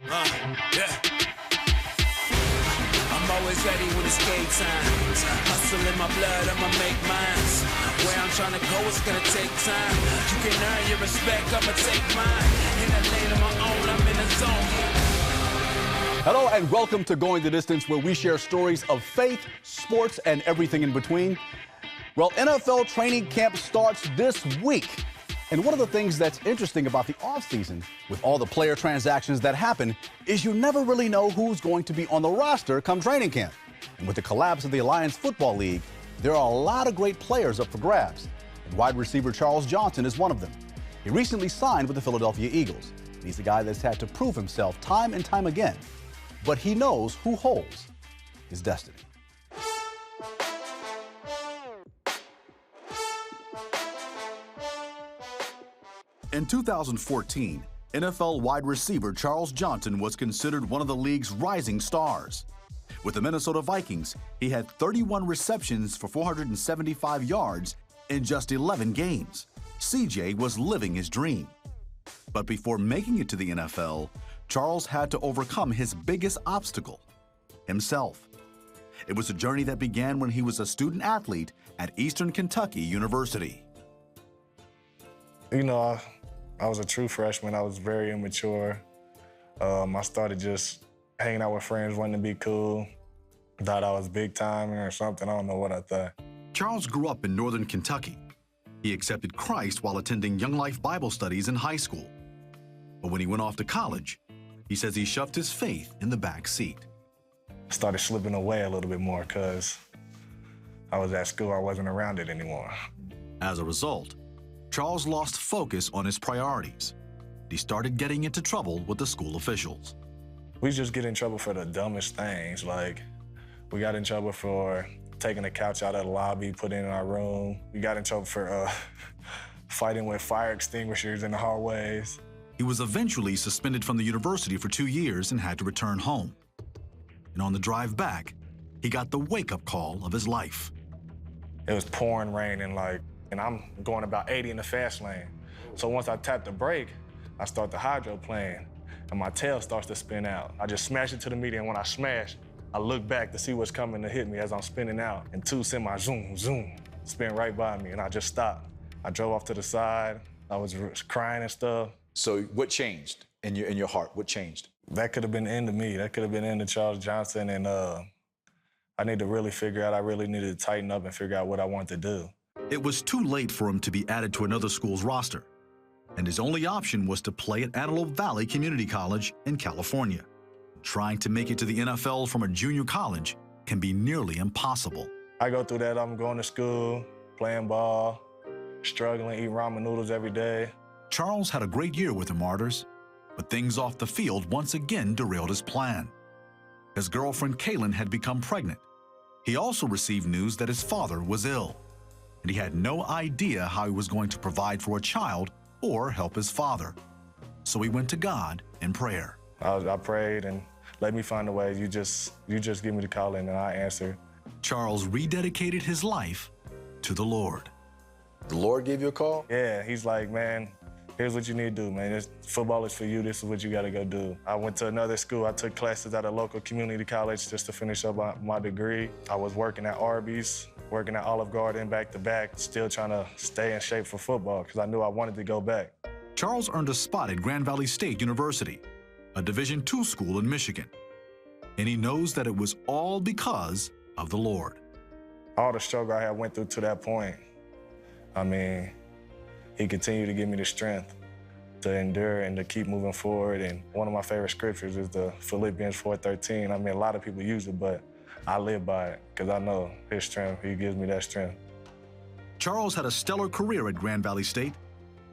Yeah. I'm always ready when it's game time. Hustle in my blood, I'ma make mines. Where I'm trying to go, it's gonna take time. You can earn your respect, I'ma take mine. In a lane of my own, I'm in the zone. Hello and welcome to Going the Distance, where we share stories of faith, sports, and everything in between. Well, NFL training camp starts this week. And one of the things that's interesting about the offseason, with all the player transactions that happen, is you never really know who's going to be on the roster come training camp. And with the collapse of the Alliance Football League, there are a lot of great players up for grabs. And wide receiver Charles Johnson is one of them. He recently signed with the Philadelphia Eagles. And he's a guy that's had to prove himself time and time again. But he knows who holds his destiny. In 2014, NFL wide receiver Charles Johnson was considered one of the league's rising stars. With the Minnesota Vikings, he had 31 receptions for 475 yards in just 11 games. CJ was living his dream. But before making it to the NFL, Charles had to overcome his biggest obstacle, himself. It was a journey that began when he was a student athlete at Eastern Kentucky University. You know, I was a true freshman. I was very immature. I started just hanging out with friends, wanting to be cool. Thought I was big time or something. I don't know what I thought. Charles grew up in northern Kentucky. He accepted Christ while attending Young Life Bible studies in high school. But when he went off to college, he says he shoved his faith in the back seat. I started slipping away a little bit more because I was at school. I wasn't around it anymore. As a result, Charles lost focus on his priorities. He started getting into trouble with the school officials. We just get in trouble for the dumbest things. Like, we got in trouble for taking the couch out of the lobby, put it in our room. We got in trouble for fighting with fire extinguishers in the hallways. He was eventually suspended from the university for 2 years and had to return home. And on the drive back, he got the wake-up call of his life. It was pouring rain and I'm going about 80 in the fast lane. So once I tap the brake, I start the hydroplane, and my tail starts to spin out. I just smash it to the median. When I smash, I look back to see what's coming to hit me as I'm spinning out, and two semis, zoom, zoom, spin right by me, and I just stopped. I drove off to the side. I was crying and stuff. So what changed in your heart? What changed? That could have been the end of me. That could have been the end of Charles Johnson, and I need to really figure out, I really needed to tighten up and figure out what I want to do. It was too late for him to be added to another school's roster, and his only option was to play at Antelope Valley Community College in California. Trying to make it to the NFL from a junior college can be nearly impossible. I go through that. I'm going to school, playing ball, struggling, eating ramen noodles every day. Charles had a great year with the Martyrs, but things off the field once again derailed his plan. His girlfriend Kaylin had become pregnant. He also received news that his father was ill, and he had no idea how he was going to provide for a child or help his father. So he went to God in prayer. I prayed and let me find a way. You just give me the call in and I answer. Charles rededicated his life to the Lord. The Lord gave you a call? Yeah, he's like, man, here's what you need to do, man. Football is for you. This is what you got to go do. I went to another school. I took classes at a local community college just to finish up my degree. I was working at Arby's, working at Olive Garden back-to-back, still trying to stay in shape for football because I knew I wanted to go back. Charles earned a spot at Grand Valley State University, a Division II school in Michigan. And he knows that it was all because of the Lord. All the struggle I had went through to that point, I mean, he continued to give me the strength to endure and to keep moving forward. And one of my favorite scriptures is the Philippians 4:13. I mean, a lot of people use it, but I live by it because I know his strength. He gives me that strength. Charles had a stellar career at Grand Valley State.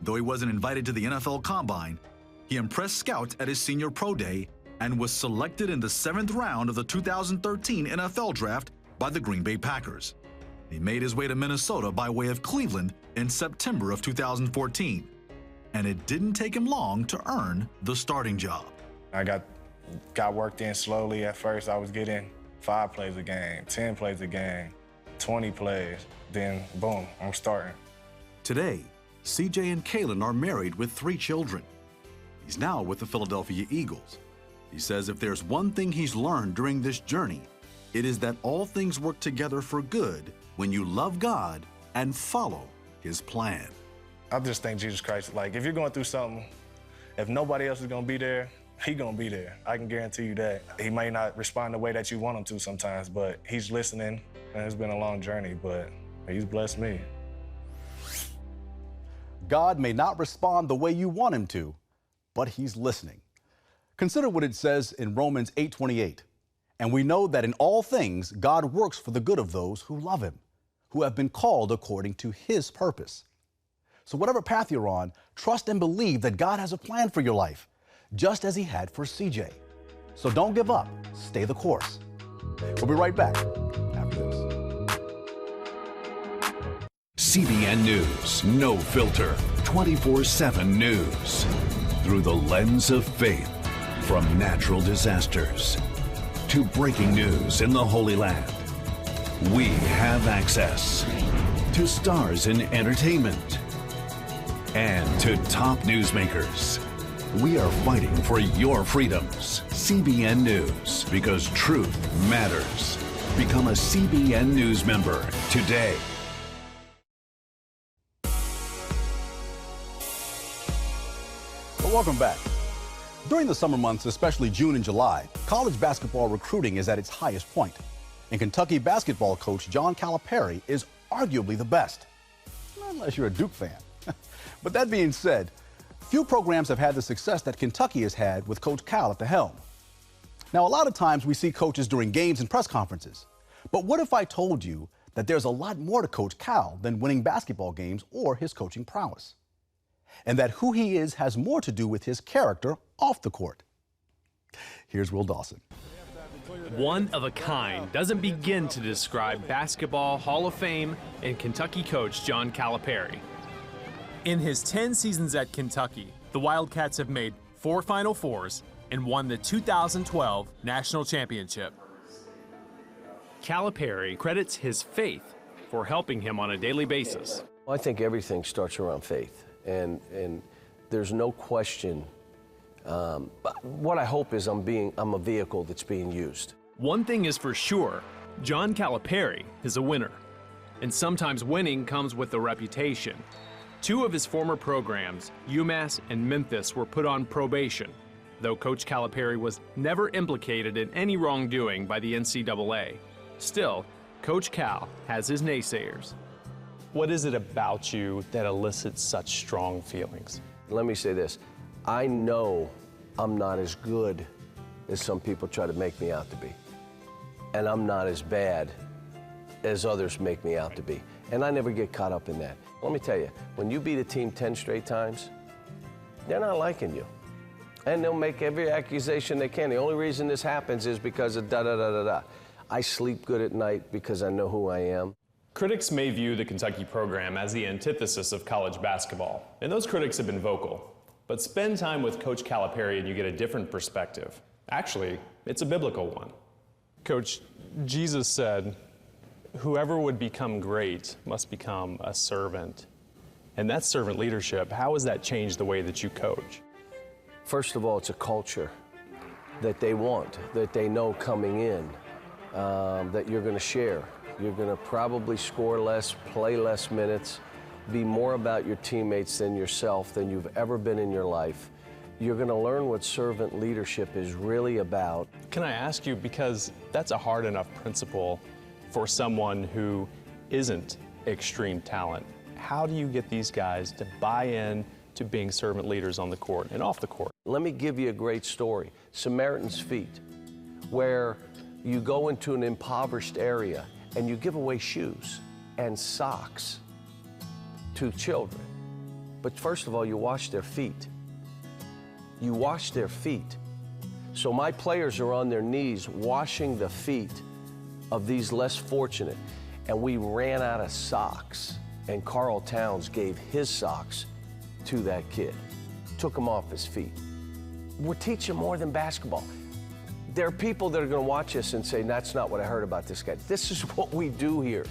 Though he wasn't invited to the NFL Combine, he impressed scouts at his senior pro day and was selected in the 7th round of the 2013 NFL Draft by the Green Bay Packers. He made his way to Minnesota by way of Cleveland in September of 2014, and it didn't take him long to earn the starting job. I got worked in slowly. At first, I was getting 5 plays a game, 10 plays a game, 20 plays. Then, boom, I'm starting. Today, CJ and Kaylin are married with 3 children. He's now with the Philadelphia Eagles. He says if there's one thing he's learned during this journey, it is that all things work together for good when you love God and follow His plan. I just thank Jesus Christ. Like, if you're going through something, if nobody else is going to be there, He's going to be there. I can guarantee you that. He may not respond the way that you want him to sometimes, but He's listening, and it's been a long journey, but He's blessed me. God may not respond the way you want Him to, but He's listening. Consider what it says in Romans 8:28. And we know that in all things, God works for the good of those who love Him, who have been called according to His purpose. So whatever path you're on, trust and believe that God has a plan for your life, just as He had for CJ. So don't give up. Stay the course. We'll be right back after this. CBN News, no filter, 24/7 news. Through the lens of faith, from natural disasters to breaking news in the Holy Land. We have access to stars in entertainment and to top newsmakers. We are fighting for your freedoms. CBN News, because truth matters. Become a CBN News member today. Well, welcome back. During the summer months, especially June and July, college basketball recruiting is at its highest point. And Kentucky basketball coach John Calipari is arguably the best, unless you're a Duke fan. But that being said, few programs have had the success that Kentucky has had with Coach Cal at the helm. Now, a lot of times we see coaches during games and press conferences. But what if I told you that there's a lot more to Coach Cal than winning basketball games or his coaching prowess? And that who he is has more to do with his character off the court. Here's Will Dawson. One of a kind doesn't begin to describe Basketball Hall of Fame and Kentucky coach John Calipari. In his 10 seasons at Kentucky, the Wildcats have made 4 Final Fours and won the 2012 National Championship. Calipari credits his faith for helping him on a daily basis. I think everything starts around faith, and there's no question. But what I hope is I'm a vehicle that's being used. One thing is for sure, John Calipari is a winner. And sometimes winning comes with a reputation. 2 of his former programs, UMass and Memphis, were put on probation, though Coach Calipari was never implicated in any wrongdoing by the NCAA. Still, Coach Cal has his naysayers. What is it about you that elicits such strong feelings? Let me say this. I know I'm not as good as some people try to make me out to be. And I'm not as bad as others make me out to be. And I never get caught up in that. Let me tell you, when you beat a team 10 straight times, they're not liking you. And they'll make every accusation they can. The only reason this happens is because of da-da-da-da-da. I sleep good at night because I know who I am. Critics may view the Kentucky program as the antithesis of college basketball, and those critics have been vocal. But spend time with Coach Calipari and you get a different perspective. Actually, it's a biblical one. Coach, Jesus said, whoever would become great must become a servant. And that's servant leadership. How has that changed the way that you coach? First of all, it's a culture that they want, that they know coming in, that you're going to share. You're going to probably score less, play less minutes, be more about your teammates than yourself than you've ever been in your life. You're going to learn what servant leadership is really about. Can I ask you, because that's a hard enough principle for someone who isn't extreme talent, how do you get these guys to buy in to being servant leaders on the court and off the court? Let me give you a great story, Samaritan's Feet, where you go into an impoverished area and you give away shoes and socks to children. But first of all, you wash their feet. You wash their feet. So my players are on their knees washing the feet of these less fortunate. And we ran out of socks. And Carl Towns gave his socks to that kid. Took him off his feet. We're teaching more than basketball. There are people that are going to watch us and say, that's not what I heard about this guy. This is what we do here.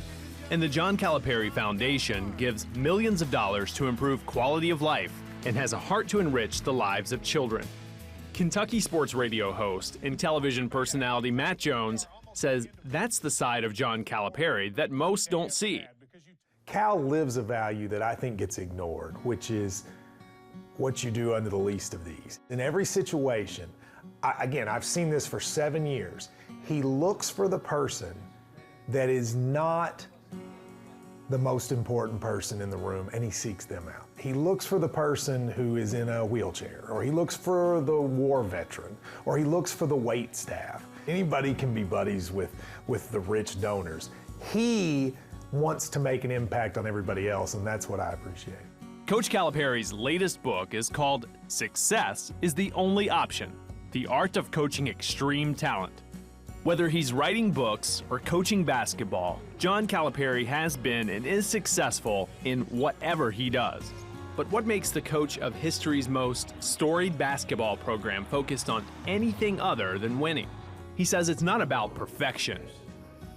And the John Calipari Foundation gives millions of dollars to improve quality of life and has a heart to enrich the lives of children. Kentucky sports radio host and television personality Matt Jones says that's the side of John Calipari that most don't see. Cal lives a value that I think gets ignored, which is what you do under the least of these. In every situation, again, I've seen this for 7 years, he looks for the person that is not the most important person in the room, and he seeks them out. He looks for the person who is in a wheelchair, or he looks for the war veteran, or he looks for the wait staff. Anybody can be buddies with the rich donors. He wants to make an impact on everybody else, and that's what I appreciate. Coach Calipari's latest book is called Success is the Only Option: The Art of Coaching Extreme Talent. Whether he's writing books or coaching basketball, John Calipari has been and is successful in whatever he does. But what makes the coach of history's most storied basketball program focused on anything other than winning? He says it's not about perfection,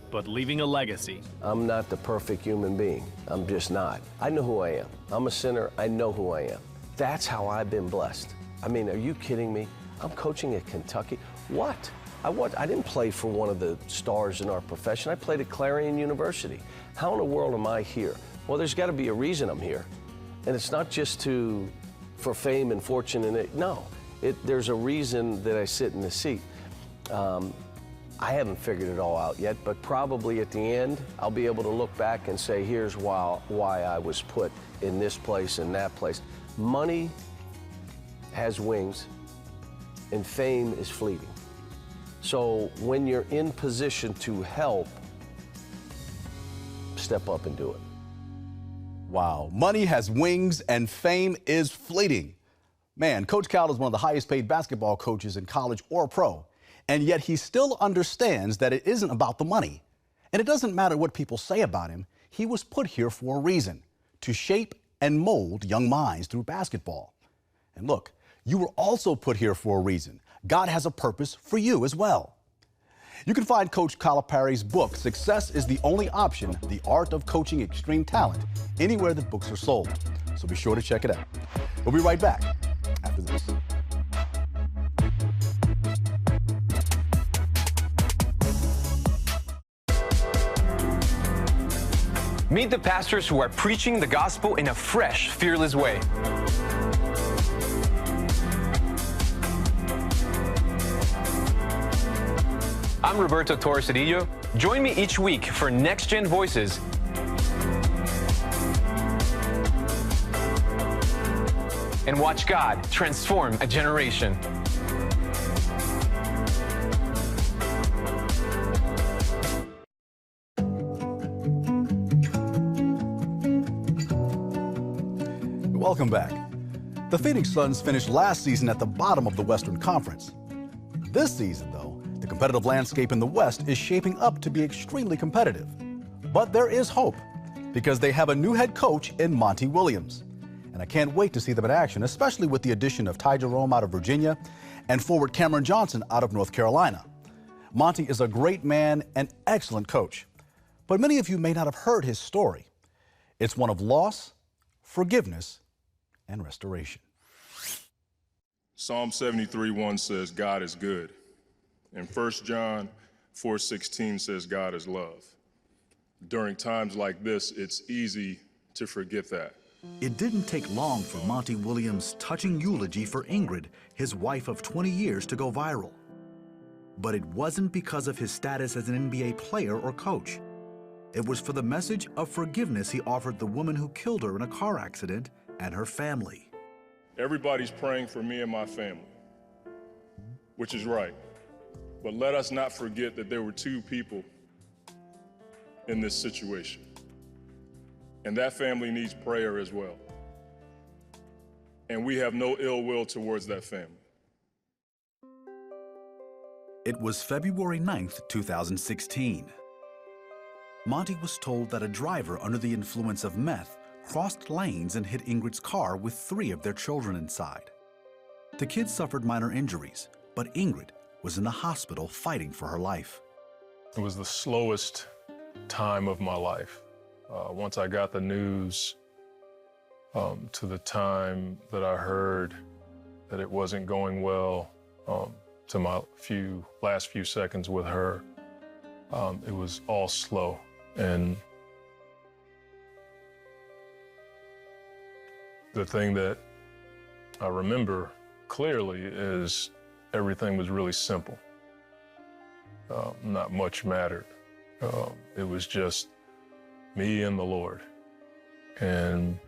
but leaving a legacy. I'm not the perfect human being. I'm just not. I know who I am. I'm a sinner. I know who I am. That's how I've been blessed. I mean, are you kidding me? I'm coaching at Kentucky. What? I didn't play for one of the stars in our profession. I played at Clarion University. How in the world am I here? Well, there's got to be a reason I'm here. And it's not just for fame and fortune. No, there's a reason that I sit in the seat. I haven't figured it all out yet, but probably at the end, I'll be able to look back and say, here's why I was put in this place and that place. Money has wings, and fame is fleeting. So when you're in position to help, step up and do it. Wow. Money has wings and fame is fleeting. Man, Coach Cal is one of the highest paid basketball coaches in college or pro. And yet he still understands that it isn't about the money. And it doesn't matter what people say about him. He was put here for a reason: to shape and mold young minds through basketball. And look, you were also put here for a reason. God has a purpose for you as well. You can find Coach Calipari's book, Success is the Only Option: The Art of Coaching Extreme Talent, anywhere that books are sold. So be sure to check it out. We'll be right back after this. Meet the pastors who are preaching the gospel in a fresh, fearless way. I'm Roberto Torres-Cedillo. Join me each week for Next Gen Voices and watch God transform a generation. Welcome back. The Phoenix Suns finished last season at the bottom of the Western Conference. This season, though, the competitive landscape in the West is shaping up to be extremely competitive. But there is hope, because they have a new head coach in Monty Williams. And I can't wait to see them in action, especially with the addition of Ty Jerome out of Virginia and forward Cameron Johnson out of North Carolina. Monty is a great man and excellent coach. But many of you may not have heard his story. It's one of loss, forgiveness, and restoration. Psalm 73:1 says, God is good. And 1 John 4:16 says, God is love. During times like this, it's easy to forget that. It didn't take long for Monty Williams' touching eulogy for Ingrid, his wife of 20 years, to go viral. But it wasn't because of his status as an NBA player or coach. It was for the message of forgiveness he offered the woman who killed her in a car accident and her family. Everybody's praying for me and my family, which is right. But let us not forget that there were two people in this situation. And that family needs prayer as well. And we have no ill will towards that family. It was February 9th, 2016. Monty was told that a driver under the influence of meth crossed lanes and hit Ingrid's car with 3 of their children inside. The kids suffered minor injuries, but Ingrid was in the hospital fighting for her life. It was the slowest time of my life. Once I got the news, to the time that I heard that it wasn't going well, to my last few seconds with her, it was all slow. And the thing that I remember clearly is everything was really simple. Not much mattered. It was just me and the Lord. And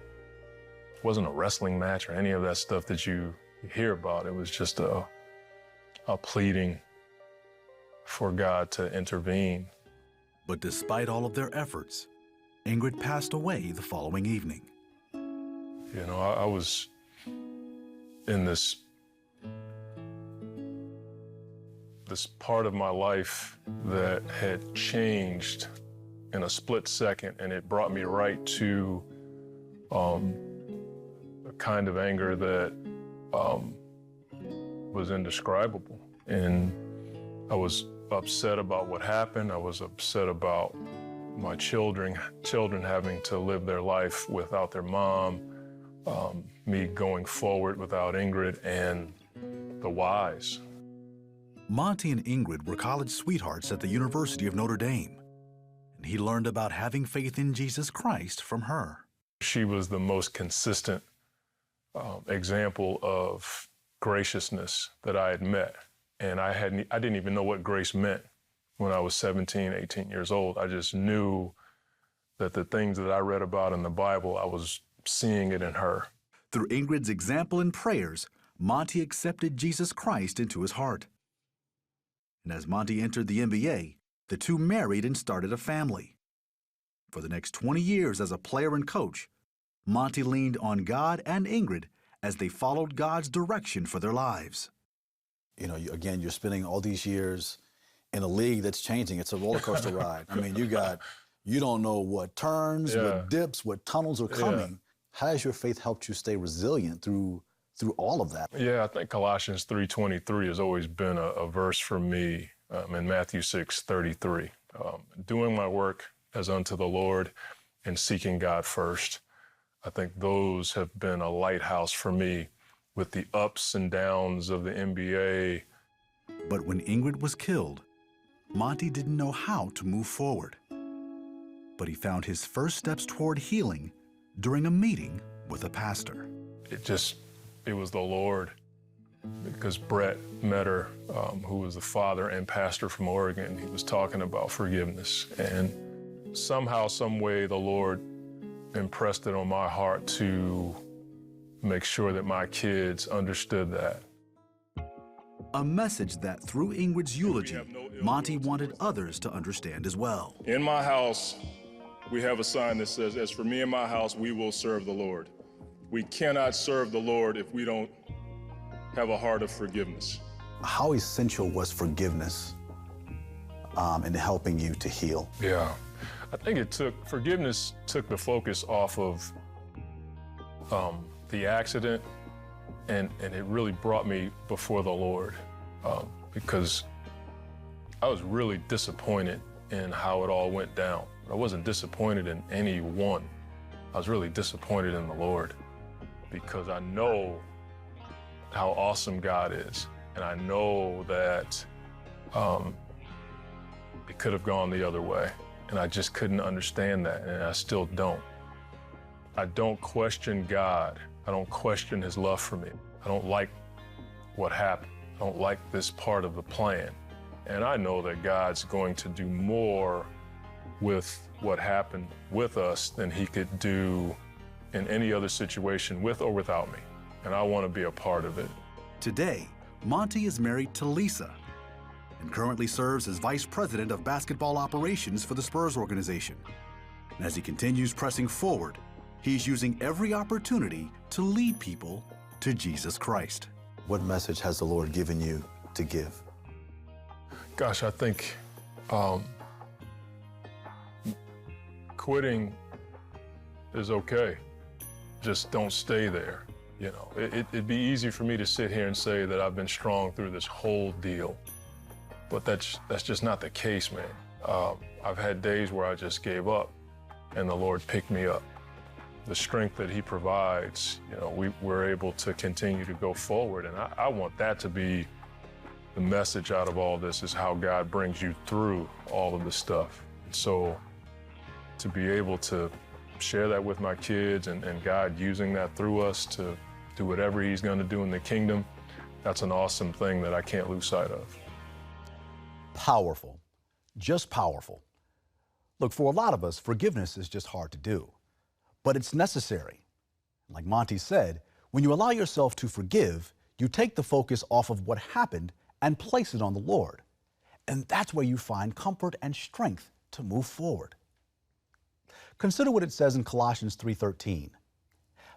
it wasn't a wrestling match or any of that stuff that you hear about. It was just a pleading for God to intervene. But despite all of their efforts, Ingrid passed away the following evening. You know, I was in this part of my life that had changed in a split second, and it brought me right to a kind of anger that was indescribable. And I was upset about what happened. I was upset about my children having to live their life without their mom, me going forward without Ingrid, and the whys. Monty and Ingrid were college sweethearts at the University of Notre Dame, and he learned about having faith in Jesus Christ from her. She was the most consistent example of graciousness that I had met. And I didn't even know what grace meant when I was 17, 18 years old. I just knew that the things that I read about in the Bible, I was seeing it in her. Through Ingrid's example and prayers, Monty accepted Jesus Christ into his heart. And as Monty entered the NBA, the two married and started a family. For the next 20 years as a player and coach, Monty leaned on God and Ingrid as they followed God's direction for their lives. You know, again, you're spending all these years in a league that's changing. It's a roller coaster ride. I mean, you don't know what turns, what dips, what tunnels are coming. Yeah. How has your faith helped you stay resilient through all of that? Yeah, I think Colossians 3:23 has always been a verse for me, in Matthew 6:33. Doing my work as unto the Lord and seeking God first. I think those have been a lighthouse for me with the ups and downs of the NBA. But when Ingrid was killed, Monty didn't know how to move forward. But he found his first steps toward healing during a meeting with a pastor. It was the Lord, because Brett Metter, who was the father and pastor from Oregon, he was talking about forgiveness. And somehow, some way, the Lord impressed it on my heart to make sure that my kids understood that. A message that through Ingrid's eulogy, Monty wanted others to understand as well. In my house, we have a sign that says, "As for me and my house, we will serve the Lord." We cannot serve the Lord if we don't have a heart of forgiveness. How essential was forgiveness in helping you to heal? Yeah, I think forgiveness took the focus off of the accident, and it really brought me before the Lord, because I was really disappointed in how it all went down. I wasn't disappointed in anyone. I was really disappointed in the Lord, because I know how awesome God is, and I know that it could have gone the other way, and I just couldn't understand that, and I still don't. I don't question God. I don't question his love for me. I don't like what happened. I don't like this part of the plan. And I know that God's going to do more with what happened with us than he could do in any other situation, with or without me. And I want to be a part of it. Today, Monty is married to Lisa and currently serves as Vice President of Basketball Operations for the Spurs organization. And as he continues pressing forward, he's using every opportunity to lead people to Jesus Christ. What message has the Lord given you to give? Gosh, I think quitting is okay. Just don't stay there. You know, it'd be easy for me to sit here and say that I've been strong through this whole deal, but that's just not the case, man. I've had days where I just gave up, and the Lord picked me up. The strength that he provides, you know, we're able to continue to go forward, and I want that to be the message out of all this is how God brings you through all of the stuff. So to be able to share that with my kids and God using that through us to do whatever he's going to do in the kingdom, that's an awesome thing that I can't lose sight of. Powerful, just powerful. Look, for a lot of us, forgiveness is just hard to do, but it's necessary. Like Monty said, when you allow yourself to forgive, you take the focus off of what happened and place it on the Lord. And that's where you find comfort and strength to move forward. Consider what it says in Colossians 3:13.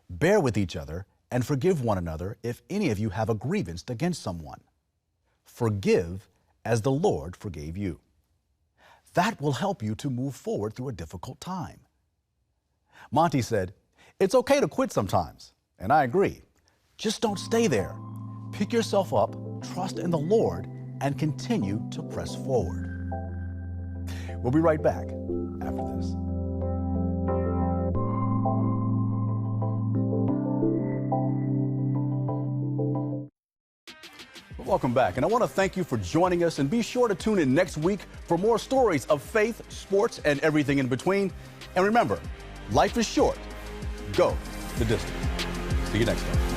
Bear with each other and forgive one another if any of you have a grievance against someone. Forgive as the Lord forgave you. That will help you to move forward through a difficult time. Monty said, it's okay to quit sometimes, and I agree. Just don't stay there. Pick yourself up, trust in the Lord, and continue to press forward. We'll be right back after this. Welcome back, and I want to thank you for joining us, and be sure to tune in next week for more stories of faith, sports, and everything in between. And remember, life is short. Go the distance. See you next time.